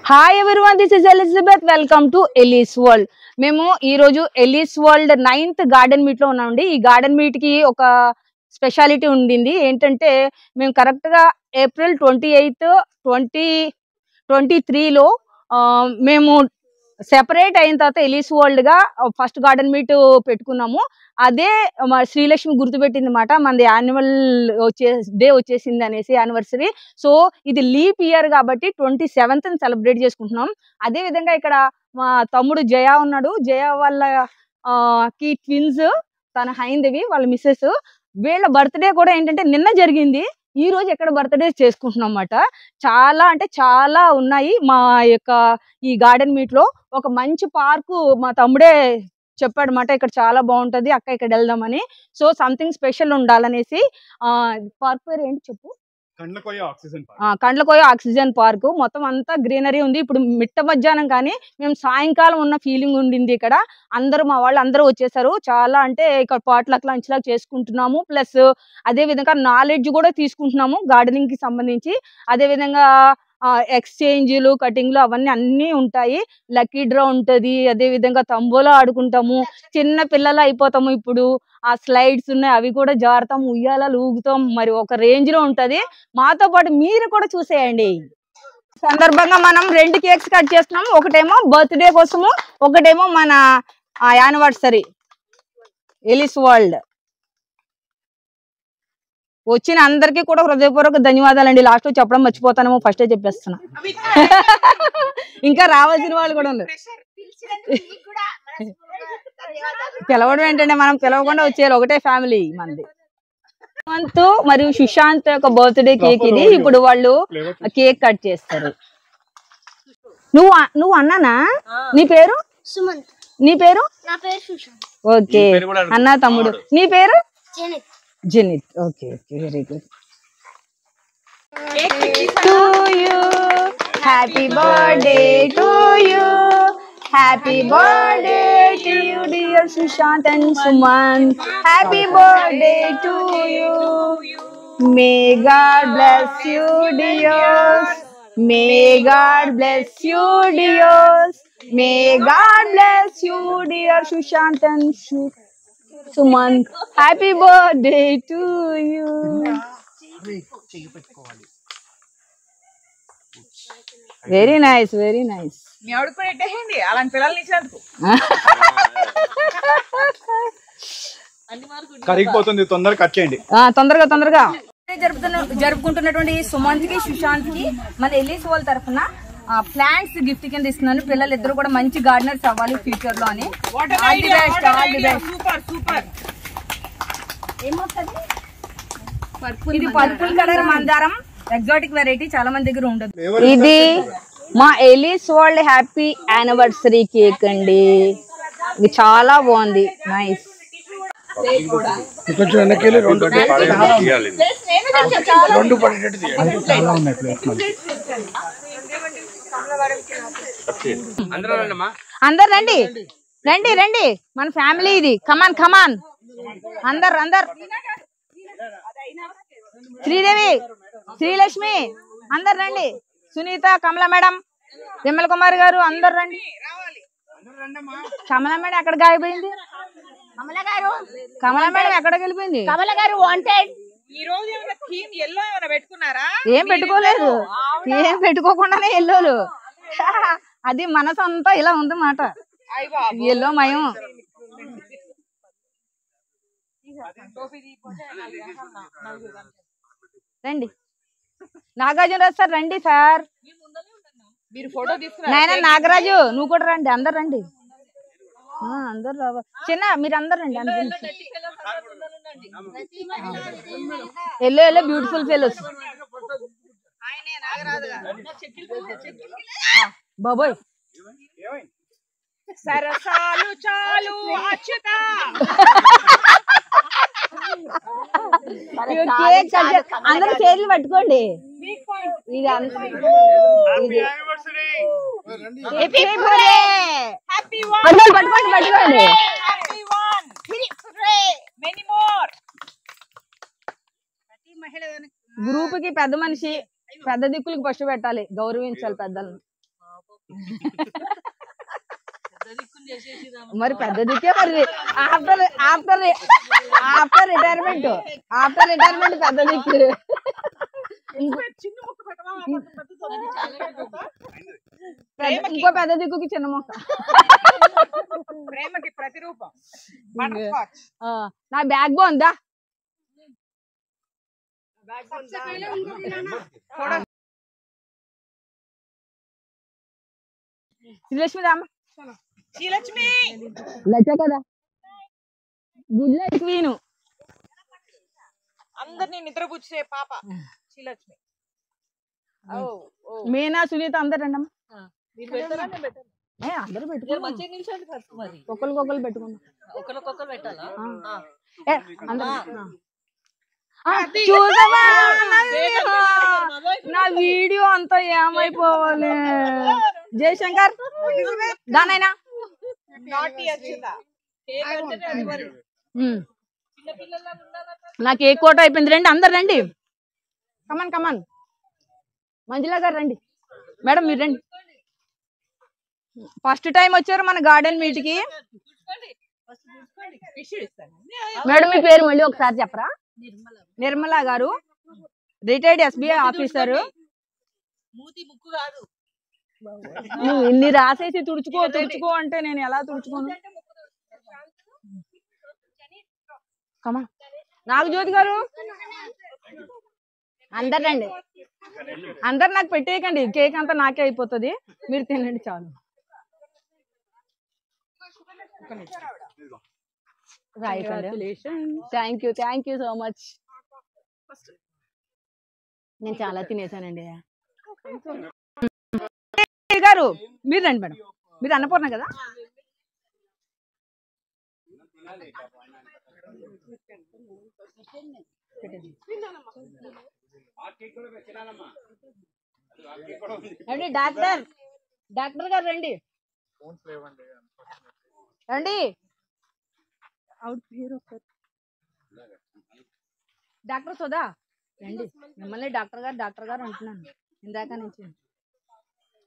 Hi everyone, this is Elizabeth. Welcome to Ellie's world. మేము ఈ రోజు Ellyse world 9th garden meet లో ఉన్నామండి. ఈ గార్డెన్ మీట్ కి ఒక స్పెషాలిటీ ఉండింది. ఏంటంటే మేము కరెక్ట్ గా ఏప్రిల్ 28, 2023లో మేము సెపరేట్ అయిన తర్వాత ఎలీస్ వరల్డ్ గా ఫస్ట్ గార్డెన్ మీట్ పెట్టుకున్నాము. అదే శ్రీలక్ష్మి గుర్తుపెట్టింది మాట, మనది యాన్యువల్ డే వచ్చేసింది అనేసి, యానివర్సరీ. సో ఇది లీప్ ఇయర్ కాబట్టి 27th సెలబ్రేట్ చేసుకుంటున్నాం. అదే విధంగా ఇక్కడ మా తమ్ముడు జయ ఉన్నాడు. జయ వాళ్ళ కి ట్విన్స్, తన హైందవి వాళ్ళ మిస్సెస్. వీళ్ళ బర్త్డే కూడా ఏంటంటే నిన్న జరిగింది. ఈ రోజు ఎక్కడ బర్త్డే చేసుకుంటున్నాం అన్నమాట. చాలా అంటే చాలా ఉన్నాయి మా యొక్క ఈ గార్డెన్ మీట్ లో. ఒక మంచి పార్కు మా తమ్ముడే చెప్పాడు మాట, ఇక్కడ చాలా బాగుంటది అక్క, ఇక్కడ వెళ్దామని. సో సంథింగ్ స్పెషల్ ఉండాలనేసి పార్క్ పేరు ఏంటి చెప్పు? Kandlakoya oxygen park. మొత్తం అంతా గ్రీనరీ ఉంది. ఇప్పుడు మిట్ట మధ్యాహ్నం కానీ మేము సాయంకాలం ఉన్న ఫీలింగ్ ఉండింది ఇక్కడ. అందరూ మా వాళ్ళు అందరూ వచ్చేసారు. చాలా అంటే ఇక్కడ పాట్లక్ లంచ్ లాగా చేసుకుంటున్నాము. ప్లస్ అదే విధంగా నాలెడ్జ్ కూడా తీసుకుంటున్నాము గార్డెనింగ్ కి సంబంధించి. అదే విధంగా ఎక్స్చేంజ్లు, కటింగ్లు అవన్నీ అన్నీ ఉంటాయి. లక్కీ డ్రా ఉంటది. అదే విధంగా తంబోలా ఆడుకుంటాము. చిన్న పిల్లలు అయిపోతాము. ఇప్పుడు ఆ స్లైడ్స్ ఉన్నాయి, అవి కూడా జారుతాం, ఉయ్యాలలు ఊగుతాం. మరి ఒక రేంజ్ లో ఉంటది. మాతో పాటు మీరు కూడా చూసేయండి. సందర్భంగా మనం 2 కేక్స్ కట్ చేస్తున్నాము. ఒకటేమో బర్త్డే కోసము, ఒకటేమో మన యానివర్సరీ ఎలీస్ వరల్డ్. వచ్చిన అందరికీ కూడా హృదయపూర్వక ధన్యవాదాలండి. లాస్ట్ చెప్పడం మర్చిపోతానేమో, ఫస్టే చెప్పేస్తున్నా. ఇంకా రావాల్సిన వాళ్ళు కూడా ఉన్నారు. పిలవడం ఏంటంటే మనం పిలవకుండా వచ్చేయాలి, ఒకటే ఫ్యామిలీ మనది. సుమంత్ మరియు సుశాంత్ యొక్క బర్త్డే కేక్ ఇది. ఇప్పుడు వాళ్ళు కేక్ కట్ చేస్తారు. నువ్వు అన్నానా? నీ పేరు సుమంత్. నీ పేరు? నా పేరు సుశాంత్. ఓకే, అన్నా తమ్ముడు. నీ పేరు? Zenith. Okay okay, very good. To you, happy birthday to you, happy birthday to you dear Sushant and Sumanth. Happy birthday to you. May God bless you dears. May God bless you dears. May God bless you dear Sushant and Sumanth. Happy birthday to you. Very nice, very nice. అలాంటి పిల్లల్ని ఇచ్చినందుకు కరిగిపోతుంది. తొందరగా cut చేయండి. తొందరగా జరుపుకుంటున్నటువంటి సుమంత్ కి, సుశాంత్ కి మన ఎలీస్ వాళ్ళ తరఫున ప్లాంట్స్ గిఫ్ట్ కింద ఇస్తున్నాను. పిల్లలు ఇద్దరు కూడా మంచి గార్డెనర్స్ అవ్వాలి ఫ్యూచర్ లో అని. ఇది పర్పుల్ కలర్ మందారం, ఎగ్జాటిక్ వెరైటీ, చాలా మంది దగ్గర ఉండదు. ఇది మా Ellie's world happy anniversary cake అండి. ఇది చాలా బాగుంది, నైస్. అందరు రండి రండి రండి, మన ఫ్యామిలీ ఇది. కమాన్ కమాన్, అందరు. శ్రీదేవి, శ్రీలక్ష్మి, అందరు రండి. సునీత, కమలా మేడం, విమల్ కుమార్ గారు, అందరు రండి. కమలా మేడం ఎక్కడ గాయపోయింది? కమలా మేడం ఎక్కడికి వెళ్ళిపోయింది? కమలా గారు వాంటెడ్. ఏం పెట్టుకోలేదు, ఏం పెట్టుకోకుండానే ఎల్లోలు. అది మనసు అంతా ఇలా ఉంది మాట, ఎల్లో మయం. రండి నాగార్జునరాజు సార్, రండి సార్. నాయన నాగరాజు, నువ్వు కూడా రండి. అందరు రండి, అందరు రావాలి. చిన్న మీరు అందరు రండి. Yellow yellow beautiful fellows. బాబోయ్, సరసాలు చాలు అచ్యుతా. అందరూ చేతులు పట్టుకోండి. ఇది పట్టుకోండి. గ్రూప్ కి పెద్ద మనిషి, పెద్ద దిక్కులకి ఫస్ట్ పెట్టాలి, గౌరవించాలి పెద్దలను. మరి పెద్ద దిక్కే మరి ఆఫ్టర్ ఆఫ్టర్ ఆఫ్టర్ రిటైర్మెంట్ పెద్ద దిక్కు. ఇంకో పెద్ద దిక్కుకి చిన్న మొక్క. ప్రేమకి ప్రతిరూపం. నా బ్యాక్ బోన్ దా. శ్రీలక్ష్మి రామా. శ్రీలక్ష్మి లచ్చ కదా గుడ్ లక్ష్మీను. అందరినీ నిద్రపుచ్చే పాప శ్రీలక్ష్మి. మీనా సునీత అందరు రండమ్మా. అందరూ పెట్టుకున్నాం, ఒక్కరికొక్కరు పెట్టుకున్నాం. చూసావా నా వీడియో అంతా ఏమైపోవాలి. జయశంకర్ దానైనా నా కేక్ కోట అయిపోయింది. రండి అందరు రండి. Come on come on. మంజులా గారు రండి. మేడం మీరు రండి. ఫస్ట్ టైం వచ్చారు మన గార్డెన్ మీట్ కి. మేడం మీ పేరు మళ్ళీ ఒకసారి చెప్పరా? నిర్మలా గారు, రిటైర్డ్ SBI ఆఫీసర్. నువ్వు ఇన్ని రాసేసి తుడుచుకో అంటే నేను ఎలా తుడుచుకోను? కమా నాగజ్యోతి గారు అందరు రండి. అందరు నాకు పెట్టేయకండి, కేక్ అంతా నాకే అయిపోతుంది. మీరు తినండి చాలు. Thank you so much. నేను చాలా తినేసానండి. గారు మీరు రండి మేడం. మీరు అన్నపూర్ణ కదా? రండి డాక్టర్ గారు రండి రండి. డాక్టర్ సుధా రండి. మిమ్మల్ని డాక్టర్ గారు అంటున్నాను ఇందాక నుంచి.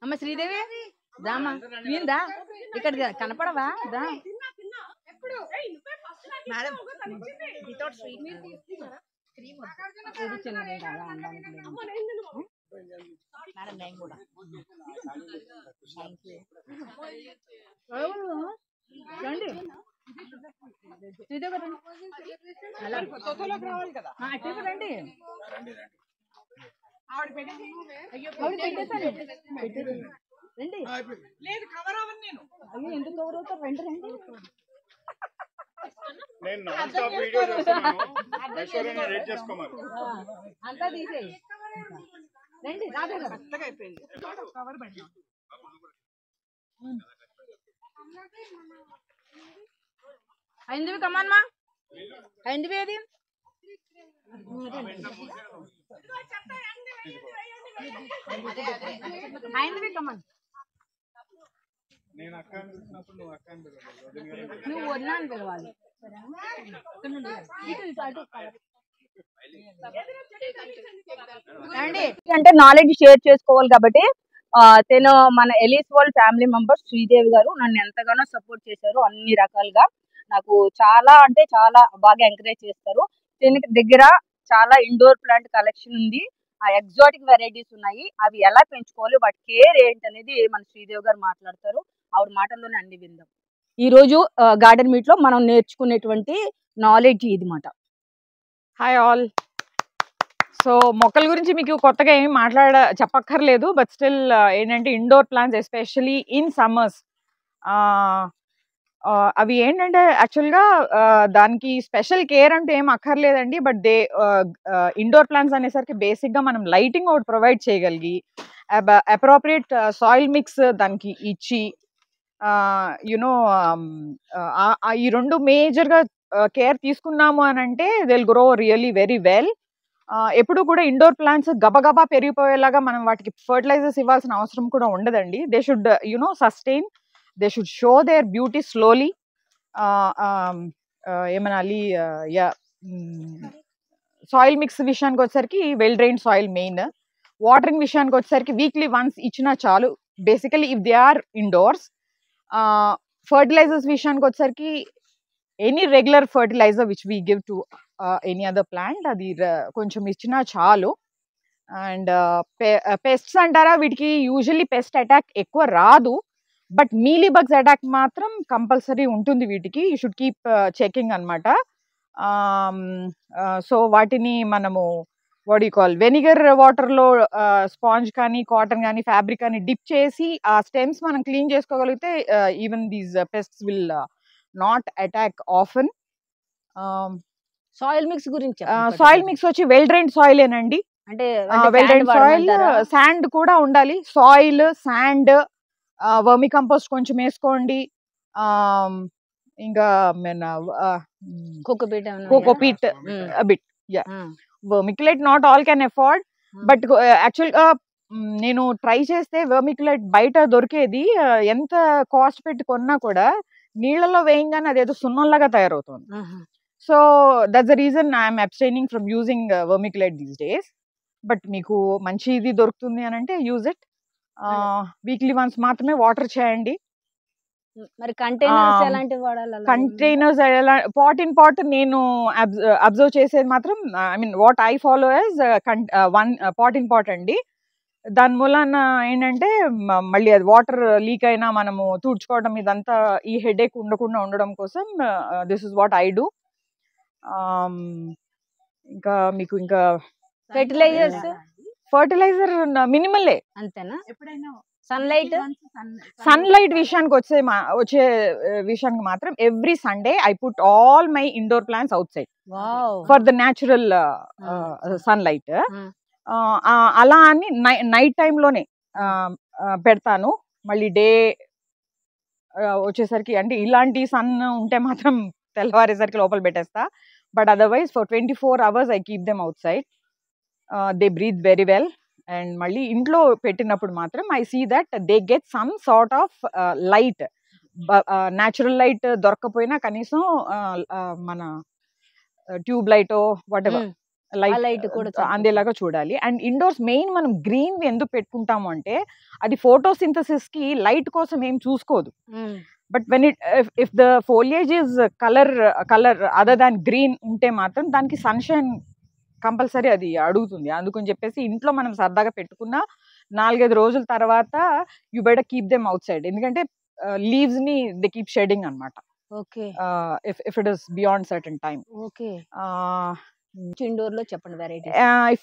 అమ్మ శ్రీదేవి దామా దా ఇక్కడ కనపడవా? దా చిన్నది కదా అనడానికి. రండి శ్రీదేవి రండి. రండి రండి. అయ్యో ఎందుకు కవర్ అవుతారు? రండి రండి. అంతా తీసేయి రండి. ఐందివి కమ్మా. ఐందివి ఏది? ఐందివి కమ్మన్. నువ్వు వదినా అని పిలవాలి. అంటే నాలెడ్జ్ షేర్ చేసుకోవాలి కాబట్టి తను మన Ellie's world family member Sridevi గారు నన్ను ఎంతగానో సపోర్ట్ చేశారు. అన్ని రకాలుగా నాకు చాలా అంటే చాలా బాగా ఎంకరేజ్ చేస్తారు. దీనికి దగ్గర చాలా ఇండోర్ ప్లాంట్ కలెక్షన్ ఉంది. ఆ ఎగ్జాటిక్ వెరైటీస్ ఉన్నాయి. అవి ఎలా పెంచుకోవాలి, వాటి కేర్ ఏంటనేది మన శ్రీదేవి గారు మాట్లాడతారు. ఆవిడ మాటల్లోనే అన్ని విందాం. ఈ రోజు గార్డెన్ మీట్ లో మనం నేర్చుకునేటువంటి నాలెడ్జ్ ఇది మాట. Hi all. సో మొక్కల గురించి మీకు కొత్తగా ఏమి చెప్పక్కర్లేదు. బట్ స్టిల్ ఏంటంటే indoor plants especially in summers అవి ఏంటంటే యాక్చువల్గా దానికి స్పెషల్ కేర్ అంటే ఏం అక్కర్లేదండి. బట్ ఇండోర్ ప్లాంట్స్ అనేసరికి బేసిక్గా మనం లైటింగ్ ఒకటి ప్రొవైడ్ చేయగలిగి అప్రోప్రియేట్ సాయిల్ మిక్స్ దానికి ఇచ్చి యునో ఈ రెండు మేజర్గా కేర్ తీసుకున్నాము అని అంటే they will grow really very well. ఎప్పుడు కూడా ఇండోర్ ప్లాంట్స్ గబగబా పెరిగిపోయేలాగా మనం వాటికి ఫర్టిలైజర్స్ ఇవ్వాల్సిన అవసరం కూడా ఉండదండి. They should sustain, they should show their beauty slowly. ఏమనాలి, సాయిల్ మిక్స్ విషయానికి వచ్చేసరికి well drain soil main. Watering విషయానికి వచ్చేసరికి వీక్లీ వన్స్ ఇచ్చినా చాలు. Basically if they are indoors. Fertilisers విషయానికి వచ్చేసరికి any regular fertiliser which we give to any other plant అది కొంచెం ఇచ్చినా చాలు. అండ్ పెస్ట్స్ అంటారా, వీటికి యూజువల్లీ పెస్ట్ అటాక్ ఎక్కువ రాదు, బట్ మీలీ బగ్స్ అటాక్ మాత్రం కంపల్సరీ ఉంటుంది వీటికి. యూ షుడ్ కీప్ చెకింగ్ అనమాట. సో వాటిని మనము వాట్ యు కాల్ వెనిగర్ వాటర్లో స్పాంజ్ కానీ కాటన్ కానీ ఫ్యాబ్రిక్ కానీ డిప్ చేసి ఆ స్టెమ్స్ మనం క్లీన్ చేసుకోగలిగితే even these pests will not attack often. Soil mix గురించి సాయిల్ మిక్స్ వచ్చి వెల్ డ్రైన్డ్ సాయిల్ ఏనండి. అంటే వెల్ డ్రైన్డ్ సాయిల్, శాండ్ కూడా ఉండాలి. సాయిల్, శాండ్, వర్మి కంపోస్ట్ కొంచెం వేసుకోండి. ఇంకా cocopeat bit. Vermiculite not all can afford, but యాక్చువల్గా నేను ట్రై చేస్తే వర్మిక్యులేట్ బయట దొరికేది ఎంత కాస్ట్ పెట్టి కొన్నా కూడా నీళ్ళలో వేయంగానే అదేదో సున్నంలాగా తయారవుతుంది. So that's the reason I'm abstaining from using vermiculite these days. But మీకు మంచి ఇది దొరుకుతుంది అని అంటే యూజ్ ఇట్. వీక్లీ వన్స్ మాత్రమే వాటర్ చేయండి. మరి కంటైనర్స్ ఎలాంటివి వాడాలి? కంటైనర్స్ పాట్ ఇన్ పాట్ నేను అబ్జర్వ్ చేసేది మాత్రం I mean what I follow as one pot in pot అండి. దాని మూలన ఏంటంటే మళ్ళీ అది వాటర్ లీక్ అయినా మనము తుడుచుకోవడం ఇదంతా ఈ హెడేక్ ఉండకుండా ఉండడం కోసం this is what I do. ఇంకా మీకు ఇంకా ఫర్టిలైజర్ మినిమలే అంతేనా? ఎప్పుడైనా సన్లైట్ విషయానికి వచ్చే విషయానికి మాత్రం every Sunday I put all my indoor plants outside for the natural sunlight. అలా అని నైట్ టైంలోనే పెడతాను. మళ్ళీ డే వచ్చేసరికి అంటే ఇలాంటి సన్ ఉంటే మాత్రం తెల్లవారేసరికి లోపల పెట్టేస్తా. But otherwise for 24 hours I keep them outside. They breathe very well. And మళ్ళీ ఇంట్లో పెట్టినప్పుడు మాత్రం I see that they get some sort of light. Natural light దొరకపోయినా కనీసం మన ట్యూబ్ లైటో వాట్ ఎవర్ లైట్ అందేలాగా చూడాలి. అండ్ ఇండోర్స్ మెయిన్ మనం గ్రీన్ ఎందుకు పెట్టుకుంటాము అంటే అది ఫోటోసింథసిస్ కి లైట్ కోసం ఏం చూసుకోదు. But when if the foliage is colour other than green ఉంటే మాత్రం దానికి సన్షైన్ కంపల్సరీ అది అడుగుతుంది. అందుకని చెప్పేసి ఇంట్లో మనం సరదాగా పెట్టుకున్న 4-5 రోజుల తర్వాత you better keep them outside. ఎందుకంటే లీవ్స్ ని దే కీప్ షెడింగ్ అనమాట. If it is beyond certain time. Indoor లో చెప్పండి వెరైటీ.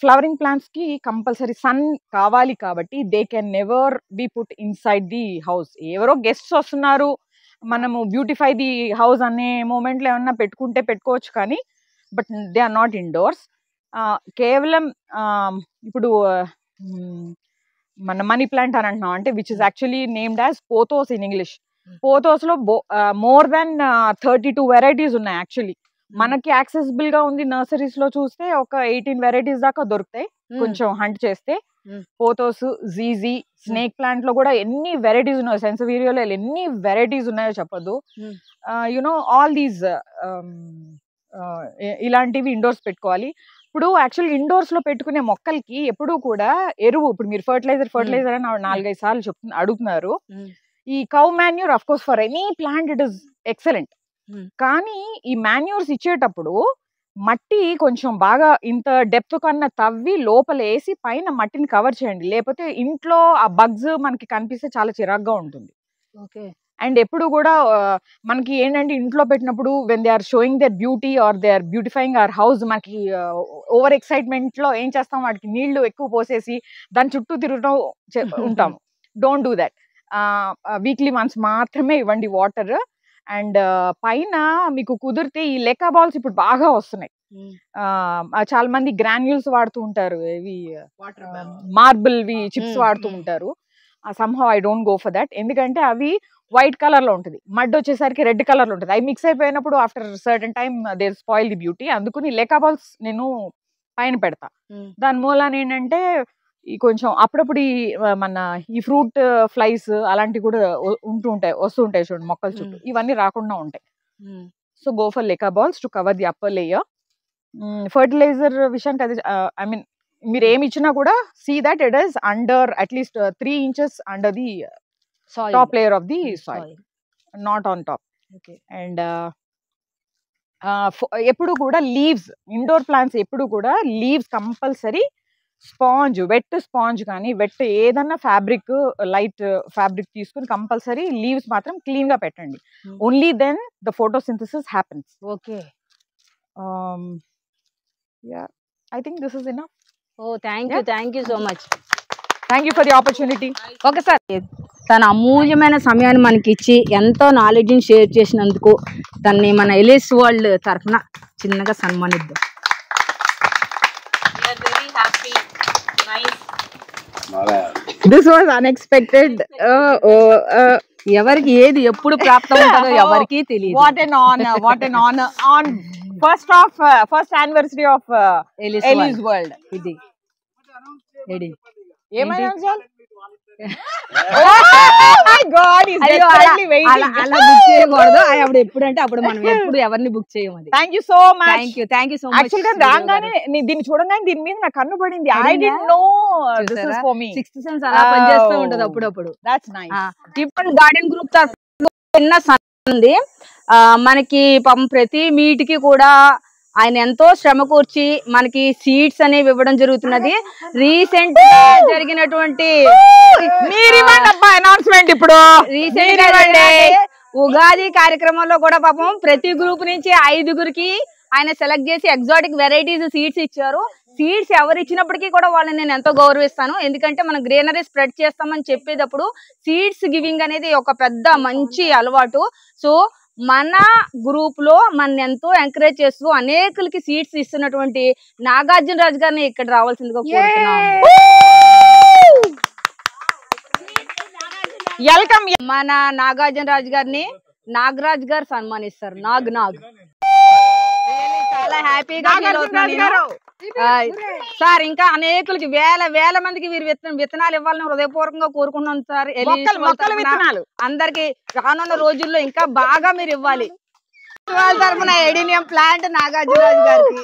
ఫ్లవరింగ్ ప్లాంట్స్ కి కంపల్సరీ సన్ కావాలి కాబట్టి they can never be put inside the house. ఎవరో గెస్ట్స్ వస్తున్నారు, మనము బ్యూటిఫై ది హౌస్ అనే మూమెంట్ లో ఏమన్నా పెట్టుకుంటే పెట్టుకోవచ్చు, కానీ but they are not indoors. కేవలం ఇప్పుడు మన మనీ ప్లాంట్ అని అంటున్నాం అంటే which is actually named as pothos in English. Pothos లో మోర్ దాన్ 32 వెరైటీస్ ఉన్నాయి. యాక్చువల్లీ మనకి యాక్సెసిబుల్ గా ఉంది నర్సరీస్ లో చూస్తే ఒక 18 వెరైటీస్ దాకా దొరుకుతాయి కొంచెం హంట్ చేస్తే. పోథోస్, జీజీ, స్నేక్ ప్లాంట్ లో కూడా ఎన్ని వెరైటీస్ ఉన్నాయో, సెన్సవీరియోలో ఎన్ని వెరైటీస్ ఉన్నాయో చెప్పదు. యునో ఆల్ దీస్ ఇలాంటివి ఇండోర్స్ పెట్టుకోవాలి. ఇప్పుడు యాక్చువల్ ఇండోర్స్ లో పెట్టుకునే మొక్కలకి ఎప్పుడూ కూడా ఎరువు, ఇప్పుడు మీరు ఫర్టిలైజర్ అని 4-5 సార్లు అడుగుతున్నారు. ఈ cow manure of course for any plant it is excellent. కానీ ఈ మాన్యూర్స్ ఇచ్చేటప్పుడు మట్టి కొంచెం బాగా ఇంత డెప్త్ కన్నా తవ్వి లోపల వేసి పైన మట్టిని కవర్ చేయండి. లేకపోతే ఇంట్లో ఆ బగ్స్ మనకి కనిపిస్తే చాలా చిరాగ్గా ఉంటుంది. అండ్ ఎప్పుడు కూడా మనకి ఏంటంటే ఇంట్లో పెట్టినప్పుడు when they are showing their beauty or they are beautifying our house, మనకి ఓవర్ ఎక్సైట్మెంట్ లో ఏం చేస్తాం, వాటికి నీళ్లు ఎక్కువ పోసేసి దాని చుట్టూ తిరుగుతూ ఉంటాము. Don't do that. Weekly once మాత్రమే ఇవ్వండి వాటర్. అండ్ పైన మీకు కుదిరితే ఈ లెకా బాల్స్ ఇప్పుడు బాగా వస్తున్నాయి. చాలా మంది గ్రాన్యూల్స్ వాడుతూ ఉంటారు, ఇవి మార్బుల్ వి చిప్స్ వాడుతూ ఉంటారు. somehow I don't go for that. ఎందుకంటే అవి వైట్ కలర్ లో ఉంటుంది, మడ్ వచ్చేసరికి రెడ్ కలర్ లో ఉంటుంది. అవి మిక్స్ అయిపోయినప్పుడు after certain time they spoil the beauty. అందుకని లెకా బాల్స్ నేను పైన పెడతా. దాని మూలాన ఏంటంటే ఈ కొంచెం అప్పుడప్పుడు మన ఈ ఫ్రూట్ ఫ్లైస్ అలాంటివి కూడా వస్తూ ఉంటాయి చూడండి మొక్కల చుట్టూ, ఇవన్నీ రాకుండా ఉంటాయి. So go for leca balls to cover the upper layer. Fertiliser విషయానికి అది ఐ మీన్ మీరు ఏమి ఇచ్చినా కూడా see that it is under at least 3 inches under the top layer of the soil, not on top. And ఎప్పుడు కూడా leaves, indoor plants ఎప్పుడు కూడా leaves compulsory sponge, wet sponge కానీ వెట్ ఏదన్నా ఫ్యాబ్రిక్, లైట్ ఫ్యాబ్రిక్ తీసుకుని కంపల్సరీ లీవ్స్ మాత్రం clean గా పెట్టండి. Only then the photosynthesis happens. Okay, yeah, I think this is enough. Oh thank you so much. Thank you for the opportunity. Okay sir, తన అమూల్యమైన సమయాన్ని మనకి ఇచ్చి ఎంతో నాలెడ్జ్ని షేర్ చేసినందుకు తనని మన ఎలిస్ వరల్డ్ తరఫున చిన్నగా సన్మానిద్దాం. This was unexpected. ఎవరికి ఏది ఎప్పుడు ప్రాప్తం ఉంటుందో ఎవరికి తెలియదు. What an honor, what an honor on first anniversary of Ellie's World. ఇది రెడీ ఏమైనా oh my god, he's desperately waiting. అలా బుక్ చేయకూడదు. అప్పుడు ఎప్పుడంటే అప్పుడు మనం ఎప్పుడు ఎవరిని బుక్ చేయము. అది thank you so much. Thank you so much. Actual గా రాగానే దీన్ని చూడగానే దీని మీద నాకు కన్ను పడింది. I didn't know this is for me. Sixth sense అలా పనిచేస్తూ ఉంటది అప్పుడప్పుడు. That's nice. ఇప్పుడు గార్డెన్ గ్రూప్ తరఫున ఉంది మనకి పాపం ప్రతి మీట్ కి కూడా ఆయన ఎంతో శ్రమ కూర్చి మనకి సీడ్స్ అనేవి ఇవ్వడం జరుగుతున్నది. రీసెంట్ గా జరిగినటువంటి అనౌన్స్మెంట్ ఇప్పుడు రీసెంట్ గా ఉగాది కార్యక్రమంలో కూడా పాపం ప్రతి గ్రూప్ నుంచి 5గురికి ఆయన సెలెక్ట్ చేసి ఎగ్జాటిక్ వెరైటీస్ సీడ్స్ ఇచ్చారు. సీడ్స్ ఎవరు ఇచ్చినప్పటికీ కూడా వాళ్ళని నేను ఎంతో గౌరవిస్తాను. ఎందుకంటే మనం గ్రీనరీ స్ప్రెడ్ చేస్తామని చెప్పేటప్పుడు సీడ్స్ గివింగ్ అనేది ఒక పెద్ద మంచి అలవాటు. సో మన గ్రూప్ లో మన ఎంతో ఎంకరేజ్ చేస్తూ అనేకులకి సీట్స్ ఇస్తున్నటువంటి నాగార్జున రాజు గారిని ఇక్కడ రావాల్సిందిగా కోరుతున్నాము. వెల్కమ్. మన నాగార్జున రాజు గారిని నాగరాజ్ గారు సన్మానిస్తారు. నాగ్ చాలా హ్యాపీగా ఫీల్ అవుతున్నాను సార్. ఇంకా అనేకులకి వేల మందికి వీరు విత్తనాలు ఇవ్వాలని హృదయపూర్వకంగా కోరుకుంటున్నాం సార్. అందరికి రానున్న రోజుల్లో ఇంకా బాగా మీరు ఇవ్వాలి. వాళ్ళ తరఫున ఎడీనియం ప్లాంట్ నాగార్జున రాజు గారికి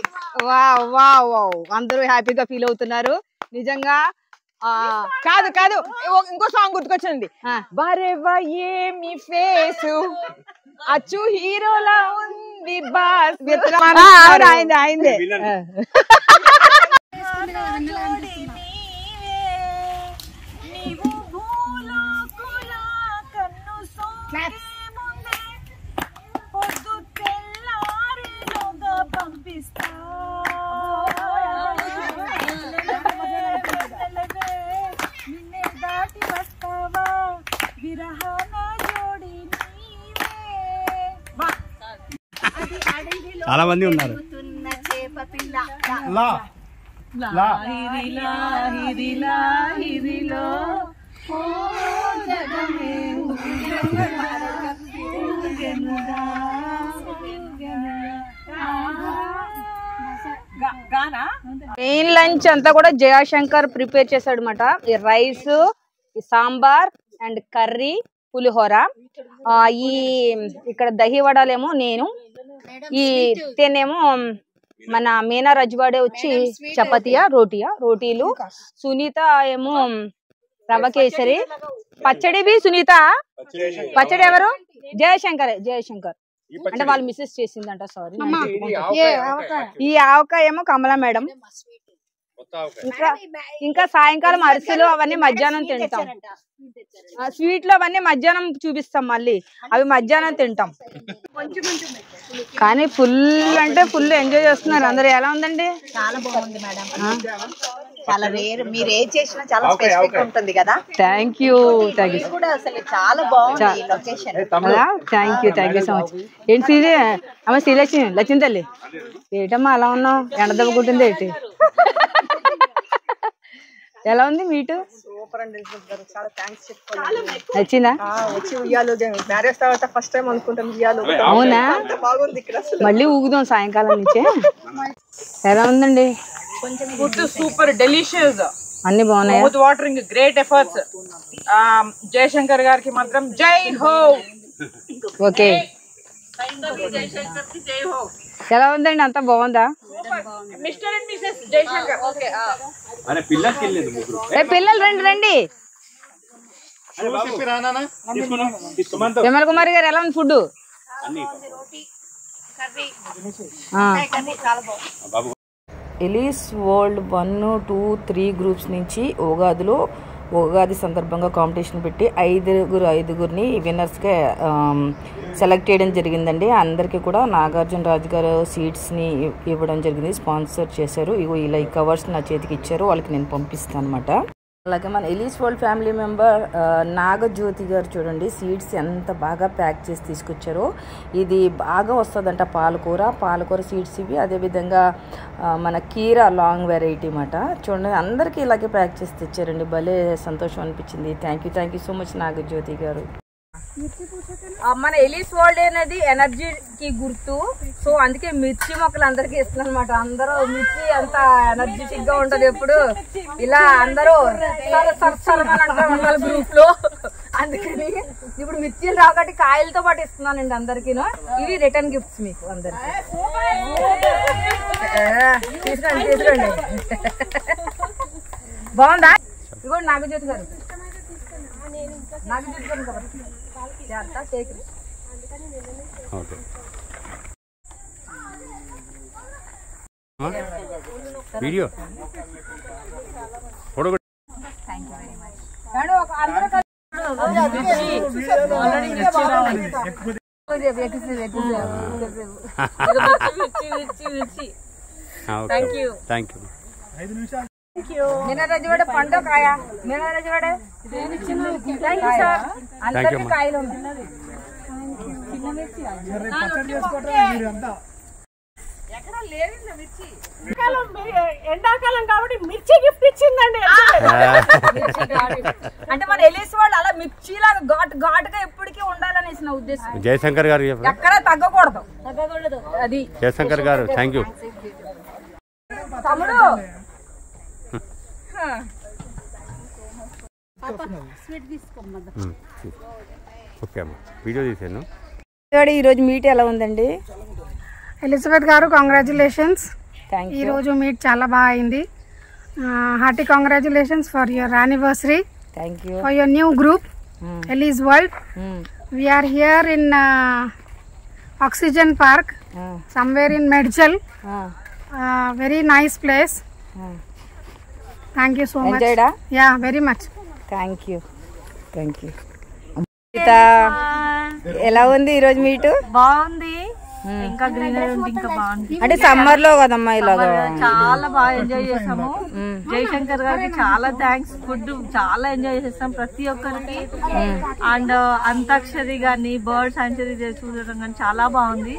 అందరూ హ్యాపీగా ఫీల్ అవుతున్నారు నిజంగా. కాదు ఇంకో సాంగ్ గుర్తుకొచ్చింది. బరేవా ఏమి ఫేసు అచ్చు హీరోలా ఉంది బాస్. అయిందే పంపిస్తా నిన్నే దాటి వస్తావా విరహాన జోడి చాలా మంది ఉన్నారు. మెయిన్ లంచ్ అంతా కూడా జయాశంకర్ ప్రిపేర్ చేశాడు అనమాట. ఈ రైస్, ఈ సాంబార్ అండ్ కర్రీ, పులిహోర. ఈ ఇక్కడ దహి వడలేమో నేను, ఈ తేనేమో మన మీనా రజ్వాడే వచ్చి చపాతీయా రోటీలు, సునీత ఏమో రవ కేసరి, పచ్చడి బి సునీత. పచ్చడి ఎవరు? జయశంకర్ అంటే వాళ్ళు మిస్సెస్ చేసిందంట. సారీ. ఈ ఆవకాయ ఏమో కమలా మేడం. ఇంకా సాయంకాలం అరిసెలు అవన్నీ మధ్యాహ్నం తింటాం. స్వీట్లు అవన్నీ మధ్యాహ్నం చూపిస్తాం, మళ్ళీ అవి మధ్యాహ్నం తింటాం. కానీ ఫుల్ అంటే ఫుల్ ఎంజాయ్ చేస్తున్నారు అందరు. ఎలా ఉందండి? చాలా బాగుంది మేడం. చాలా రేర్, మీరు ఏం చేసినా చాలా స్పెసిఫిక్ ఉంటుంది కదా. థ్యాంక్ యూ కూడా అసలు చాలా బాగుంది location. Thank you so much. ఏంటి సీజే అమ్మ లక్ష్మి తల్లి ఏటమ్మా అలా ఉన్నావు? ఎండ దెబ్బ కుట్టింది ఏంటి? ఎలా ఉంది మీటు? సూపర్ అండి, చాలా థ్యాంక్స్ చెప్పుకోవాలి. నచ్చిందా? వచ్చి ఉయ్యాలు మ్యారేజ్ తర్వాత ఫస్ట్ టైం అనుకుంటాం ఉయ్యాలు. అవునా? బాగుంది ఇక్కడ. మళ్ళీ ఊగుదాం సాయంకాలం నుంచే. ఎలా ఉందండి? ఫుడ్ సూపర్ డెలిషియస్, అన్ని బాగున్నాయి. Mouth watering, great efforts. Jayashankar గారికి మాత్రం జై హో. ఓకే, ఎలా ఉందండి? అంతా బాగుందా? పిల్లలు రండి రండి. విమల్ కుమార్ గారు ఎలా ఉంది ఫుడ్? ఎలీస్ వరల్డ్ 1, 2, 3 గ్రూప్స్ నుంచి ఉగాది సందర్భంగా కాంపిటీషన్ పెట్టి ఐదుగురిని విన్నర్స్గా సెలెక్ట్ చేయడం జరిగిందండి. అందరికీ కూడా నాగార్జున రాజు గారు సీట్స్ని ఇవ్వడం జరిగింది, స్పాన్సర్ చేశారు. ఇలా ఈ కవర్స్ నా చేతికి ఇచ్చారు, వాళ్ళకి నేను పంపిస్తాను అనమాట. అలాగే మన Ellie's world family member Nagajyothi గారు చూడండి, సీడ్స్ ఎంత బాగా ప్యాక్ చేసి తీసుకొచ్చారో. ఇది బాగా వస్తుందంట పాలకూర సీడ్స్ ఇవి. అదేవిధంగా మన కీరా లాంగ్ వెరైటీ అన్నమాట. చూడండి అందరికీ ఇలాగే ప్యాక్ చేసి తెచ్చారండి. భలే సంతోషం అనిపించింది. Thank you so much Nagajyothi గారు. మన ఎలీస్ వరల్డ్ అనేది ఎనర్జీకి గుర్తు. సో అందుకే మిర్చి మొక్కలు అందరికి ఇస్తున్నాను అనమాట. అందరూ మిర్చి అంత ఎనర్జెటిక్ గా ఉంటది. ఎప్పుడు ఇలా అందరూ గ్రూప్ లో. అందుకని ఇప్పుడు మిర్చిలు రాబట్టి కాయలతో పాటు ఇస్తున్నానండి అందరికి. ఇవి రిటర్న్ గిఫ్ట్స్ మీకు అందరికి. తీసుకోండి. బాగుందా? ఇదిగోండి నాగజ్యోతి గారు. వీడియో మీనారాజువాడ పండు కాయ. మీనారాజువాడ కాయలు. ఎండాకాలం కాబట్టి మిర్చి గిఫ్ట్ ఇచ్చిందండి. అంటే మన ఎలీస్ వాళ్ళు అలా మిర్చిలాగా ఘాటుగా ఎప్పటికీ ఉండాలనేసి నా ఉద్దేశం. జయశంకర్ గారు ఎక్కడ తగ్గకూడదు అది. జయశంకర్ గారు థ్యాంక్ యూ. తమ్ముడు ఓకే అమ్మా, వీడియో తీసాను. ఈరోజు మీట్ ఎలా ఉందండి? ఎలిజబెత్ గారు కంగ్రాచులేషన్స్. ఈ రోజు మీట్ చాలా బాగా అయింది. Hearty congratulations for your anniversary. Thank you for your new group Ellie's world. We are here in Oxygen Park, somewhere in Medjal. Very nice place. Thank you so much. Enjoyed? Yeah, very much. Thank you. ఎలా ఉంది ఈరోజు meet? బాగుంది. ఇంకా greenery ఉంటే ఇంకా బాగుంది. అంటే summer లో కదమ్మా ఇలాగా చాలా బాగా ఎంజాయ్ చేసాము. జయశంకర్ గారికి చాలా థ్యాంక్స్. ఫుడ్ చాలా ఎంజాయ్ చేసాం ప్రతి ఒక్కరికి. అండ్ అంతాక్షరి గాని బర్డ్ సాంచురీ చూడడం కానీ చాలా బాగుంది.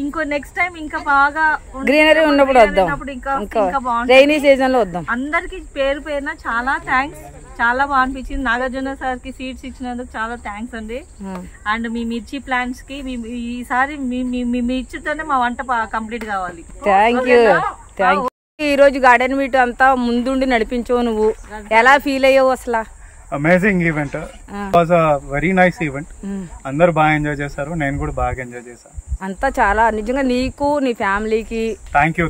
ఇంకో నెక్స్ట్ టైం ఇంకా బాగా గ్రీనరీ ఉన్నప్పుడు వద్దాం. ఇంకా బాగుంది. రైనీ సీజన్ లో వద్దాం. అందరికి పేరున చాలా థ్యాంక్స్. చాలా బాగా అనిపించింది. నాగార్జున సార్ కి సీట్స్ ఇచ్చినందుకు చాలా థ్యాంక్స్ అండి. అండ్ మీ మిర్చి ప్లాంట్స్ కి ఈసారి మీ మిర్చితోనే మా వంట కంప్లీట్ కావాలి. Thank you. ఈ రోజు గార్డెన్ మీట్ అంతా ముందుండి నడిపించావు నువ్వు. ఎలా ఫీల్ అయ్యావు అసలు? Amazing event. Was a very nice event. అందరు బాగా ఎంజాయ్ చేశారు, నేను కూడా బాగా ఎంజాయ్ చేశాను. అంతా చాలా నిజంగా నీకు నీ ఫ్యామిలీకి థ్యాంక్ యూ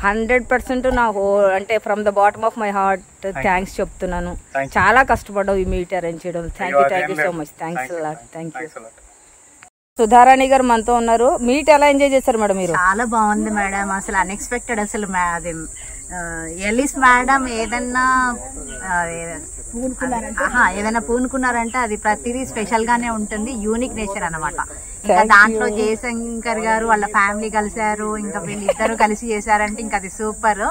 100% నా అంటే from the bottom of my heart thanks చెప్తున్నాను. చాలా కష్టపడ్డావు ఈ మీట్ అరేంజ్ చేయడం. Thank you so much. Thank you. Sudharani గారు మనతో ఉన్నారు. మీట్ ఎలా ఎంజాయ్ చేశారు మేడం మీరు? చాలా బాగుంది మేడం. అసలు అన్ఎక్స్పెక్టెడ్. అసలు అది ఎలీస్ మేడం ఏదన్నా పూనుకున్నారంటే అది ప్రతిదీ స్పెషల్ గానే ఉంటుంది. యూనిక్ నేచర్ అన్నమాట. ఇంకా దాంట్లో జయశంకర్ గారు వాళ్ళ ఫ్యామిలీ కలిసారు, ఇంకా వీళ్ళిద్దరు కలిసి చేశారంటే ఇంకా అది సూపర్.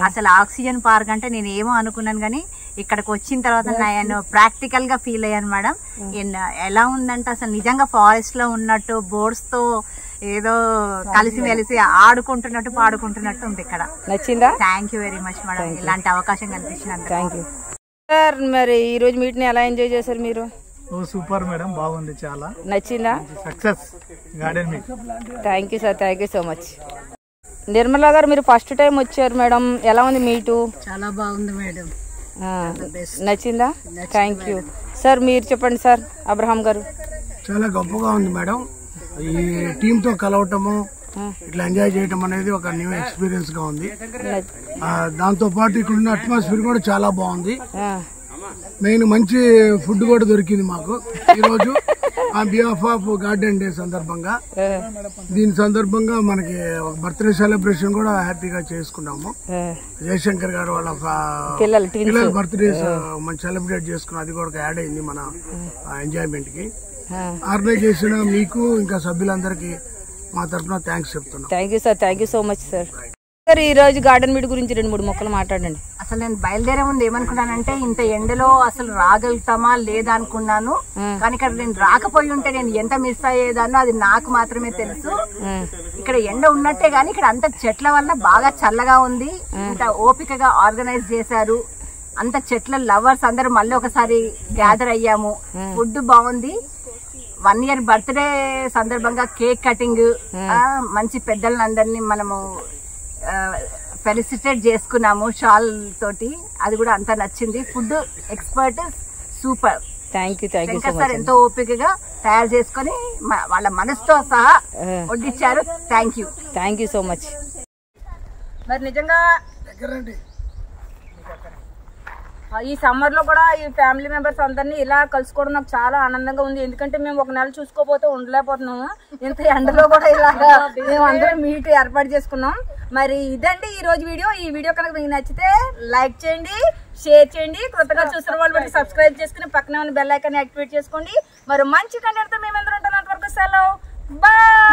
అసలు ఆక్సిజన్ పార్క్ అంటే నేను ఏమో అనుకున్నాను కానీ ఇక్కడికి వచ్చిన తర్వాత నేను ప్రాక్టికల్ గా ఫీల్ అయ్యాను మేడం. ఎలా ఉందంటే అసలు నిజంగా ఫారెస్ట్ లో ఉన్నట్టు బోర్డ్స్ తో ఏదో కలిసి మెలిసి ఆడుకుంటున్నట్టు పాడుకుంటున్నట్టు ఉంది ఇక్కడ. నచ్చిందా? Thank you very much madam, ఇలాంటి అవకాశం కల్పించినందుకు. Thank you sir. మరి ఈ రోజు మీట్ ని ఎలా ఎంజాయ్ చేశారు మీరు? సూపర్ మేడం, బాగుంది. చాలా నచ్చిందా? Success garden meet. Thank you sir. Thank you so much. Nirmala గారు మీరు ఫస్ట్ టైం వచ్చారు మేడం, ఎలా ఉంది మీటు? చాలా బాగుంది మేడం. నచ్చిందా? Thank you sir. మీరు చెప్పండి సార్. అబ్రహాం గారు. చాలా గొప్పగా ఉంది మేడం. ఈ టీంతో కలవటము, ఇట్లా ఎంజాయ్ చేయడం అనేది ఒక న్యూ ఎక్స్పీరియన్స్ గా ఉంది. దాంతో పాటు ఇక్కడ ఉన్న అట్మాస్ఫియర్ కూడా చాలా బాగుంది. మెయిన్ మంచి ఫుడ్ కూడా దొరికింది మాకు ఈ రోజు on behalf of garden day సందర్భంగా. దీని సందర్భంగా మనకి ఒక బర్త్డే సెలబ్రేషన్ కూడా హ్యాపీగా చేసుకున్నాము. జయశంకర్ గారు వాళ్ళ పిల్లల బర్త్డే మనం సెలబ్రేట్ చేసుకున్నాం. అది కూడా యాడ్ అయింది మన ఎంజాయ్మెంట్ కి. ఆర్గనైజ్ చేసిన మీకు ఇంకా సభ్యులందరికీ మా తరఫున థ్యాంక్స్ చెప్తున్నాం. Thank you sir, thank you so much sir. Sir ఈ రోజు గార్డెన్ మీట్ గురించి 2-3 ముక్కలు మాట్లాడండి. అసలు నేను బయలుదేరే ముందు ఏమనుకున్నానంటే ఇంత ఎండలో అసలు రాగలుగుతామా లేదా అనుకున్నాను. కానీ ఇక్కడ నేను రాకపోయి ఉంటే నేను ఎంత మిస్ అయ్యేదానో అది నాకు మాత్రమే తెలుసు. ఇక్కడ ఎండ ఉన్నట్టే గానీ ఇక్కడ అంత చెట్ల వల్ల బాగా చల్లగా ఉంది. ఇంత ఓపికగా ఆర్గనైజ్ చేశారు. అంత చెట్ల లవర్స్ అందరూ మళ్ళీ ఒకసారి గ్యాదర్ అయ్యాము. ఫుడ్ బాగుంది. 1 year బర్త్డే సందర్భంగా కేక్ కటింగ్, మంచి పెద్దలందరినీ మనము ఫెలిసిటేట్ చేసుకున్నాము షాల్ తోటి. అది కూడా అంతా నచ్చింది. Food expert super. Thank you, thank you so much. ఎంతో ఓపికగా తయారు చేసుకుని వాళ్ళ మనసుతో సహా వడ్డిచ్చారు. Thank you, thank you so much. మరి నిజంగా ఈ సమ్మర్ లో కూడా ఈ ఫ్యామిలీ మెంబర్స్ అందరినీ ఇలా కలుసుకోవడం నాకు చాలా ఆనందంగా ఉంది. ఎందుకంటే మేము ఒక నెల చూసుకోపోతే ఉండలేకపోతున్నాము. ఇంత ఎండలో కూడా ఇలాగా మేము అందరం మీట్ ఏర్పాటు చేసుకున్నాం. మరి ఇదండి ఈ రోజు వీడియో. ఈ వీడియో కనుక మీకు నచ్చితే లైక్ చేయండి, షేర్ చేయండి. కొత్తగా చూసిన వాళ్ళు సబ్స్క్రైబ్ చేసుకుని పక్కనే ఉన్న బెల్ ఐకాన్ యాక్టివేట్ చేసుకోండి. మరి మంచి కంటెంట్ తో మేము అందరం ఉంటాం. అంతవరకు సెలవు, బాయ్.